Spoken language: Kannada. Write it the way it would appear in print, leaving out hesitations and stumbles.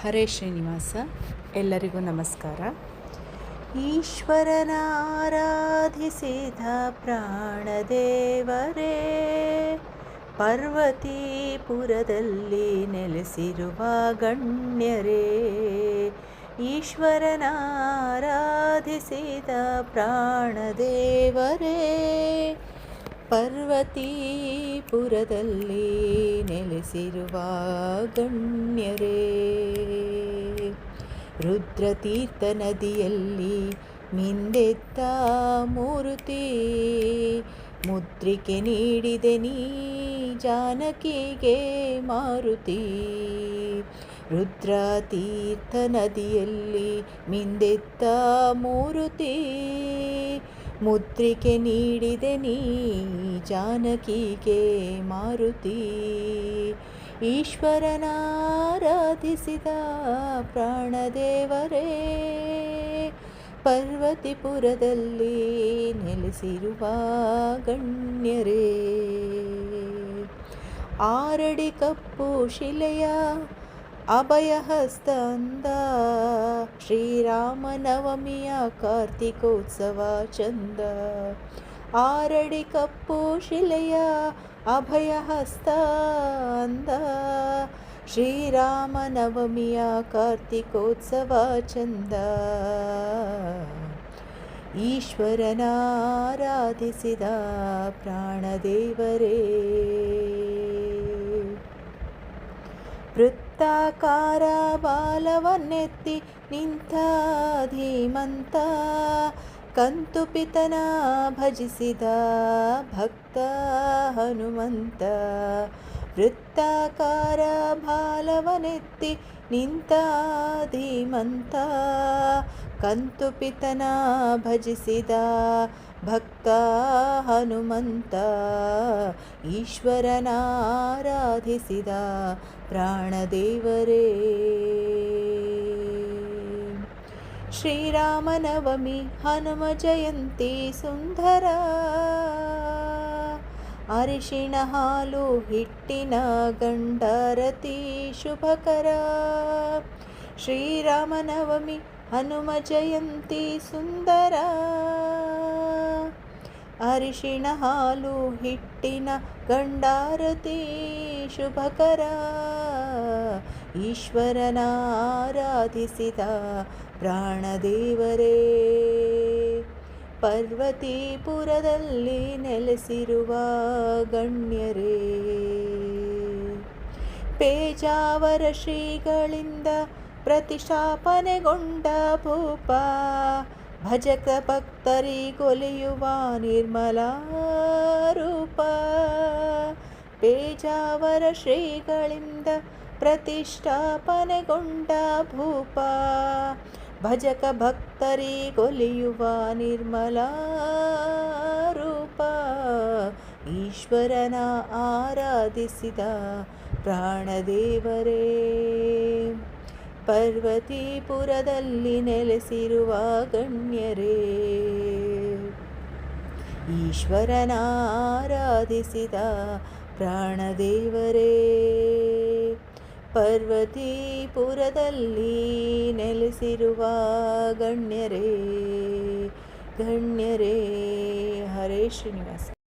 ಹರೇ ಶ್ರೀನಿವಾಸ. ಎಲ್ಲರಿಗೂ ನಮಸ್ಕಾರ. ಈಶ್ವರನ ಆರಾಧಿಸಿದ ಪ್ರಾಣದೇವರೇ, ಪರ್ವತೀಪುರದಲ್ಲಿ ನೆಲೆಸಿರುವ ಗಣ್ಯರೇ. ಈಶ್ವರನ ಆರಾಧಿಸಿದ ಪ್ರಾಣದೇವರೇ, ಪರ್ವತೀಪುರದಲ್ಲಿ ನೆಲೆಸಿರುವ ಗಣ್ಯರೇ. ರುದ್ರತೀರ್ಥ ನದಿಯಲ್ಲಿ ಮಿಂದೆದ್ದ ಮೂರುತಿ, ಮುದ್ರಿಕೆ ನೀಡಿದೆ ನೀ ಜಾನಕಿಗೆ ಮಾರುತಿ. ರುದ್ರತೀರ್ಥ ನದಿಯಲ್ಲಿ ಮಿಂದೆದ್ದ ಮೂರುತಿ, ಮುದ್ರಿಕೆ ನೀಡಿದೆ ನೀ ಜಾನಕಿಗೆ ಮಾರುತಿ. ಈಶ್ವರನ ಆರಾಧಿಸಿದ ಪ್ರಾಣದೇವರೇ, ಪರ್ವತೀಪುರದಲ್ಲಿ ನೆಲೆಸಿರುವ ಗಣ್ಯರೇ. ಆರಡಿ ಕಪ್ಪು ಶಿಲೆಯ ಅಭಯಹಸ್ತ ಅಂದ, ಶ್ರೀರಾಮನವಮಿಯ ಕಾರ್ತಿಕೋತ್ಸವ ಚಂದ. ಆರಡಿ ಕಪ್ಪು ಶಿಲೆಯ ಅಭಯಹಸ್ತ ಅಂದ, ಶ್ರೀರಾಮನವಮಿಯ ಕಾರ್ತಿಕೋತ್ಸವ ಚಂದ. ಈಶ್ವರನ ಆರಾಧಿಸಿದ ಪ್ರಾಣದೇವರೇ, ವೃತ್ತಾಕಾರ ಬಾಲವನ್ನೆತ್ತಿ ನಿಂತ ಧೀಮಂತ, ಕಂತುಪಿತನ ಭಜಿಸಿದ ಭಕ್ತ ಹನುಮಂತ. ವೃತ್ತಾಕಾರ ಬಾಲವನೆತ್ತಿ ನಿಂತ ಧೀಮಂತ, ಕಂತುಪಿತನ ಭಜಿಸಿದ ಭಕ್ತ ಹನುಮಂತ. ಈಶ್ವರನ ಆರಾಧಿಸಿದ ಪ್ರಾಣದೇವರೇ, ಶ್ರೀರಾಮನವಮಿ ಹನುಮ ಜಯಂತಿ ಸುಂದರ, ಅರಿಶಿಣ ಹಾಲು ಹಿಟ್ಟಿನ ಗಂಡಾರತಿ ಶುಭಕರ. ಶ್ರೀರಾಮನವಮಿ ಹನುಮ ಜಯಂತಿ ಸುಂದರ, ಅರಿಶಿಣ ಹಾಲು ಹಿಟ್ಟಿನ ಗಂಡಾರತಿ ಶುಭಕರ. ಈಶ್ವರನ ಆರಾಧಿಸಿದ ಪ್ರಾಣದೇವರೇ, ಪರ್ವತೀಪುರದಲ್ಲಿ ನೆಲೆಸಿರುವ ಗಣ್ಯರೇ. ಪೇಜಾವರ ಶ್ರೀಗಳಿಂದ ಪ್ರತಿಷ್ಠಾಪನೆಗೊಂಡ ಭೂಪ, ಭಜಕ ಭಕ್ತರಿಗೊಲಿಯುವ ನಿರ್ಮಲ ರೂಪ. ಪೇಜಾವರ ಶ್ರೀಗಳಿಂದ ಪ್ರತಿಷ್ಠಾಪನೆಗೊಂಡ ಭೂಪ, ಭಜಕ ಭಕ್ತರಿಗೊಲಿಯುವ ನಿರ್ಮಲ ರೂಪ. ಈಶ್ವರನ ಆರಾಧಿಸಿದ ಪ್ರಾಣದೇವರೇ, ಪರ್ವತೀಪುರದಲ್ಲಿ ನೆಲೆಸಿರುವ ಗಣ್ಯರೇ. ಈಶ್ವರನ ಆರಾಧಿಸಿದ ಪ್ರಾಣದೇವರೇ, ಪರ್ವತೀಪುರದಲ್ಲಿ ನೆಲೆಸಿರುವ ಗಣ್ಯರೇ. ಗಣ್ಯರೇ. ಹರೇ ಶ್ರೀನಿವಾಸ.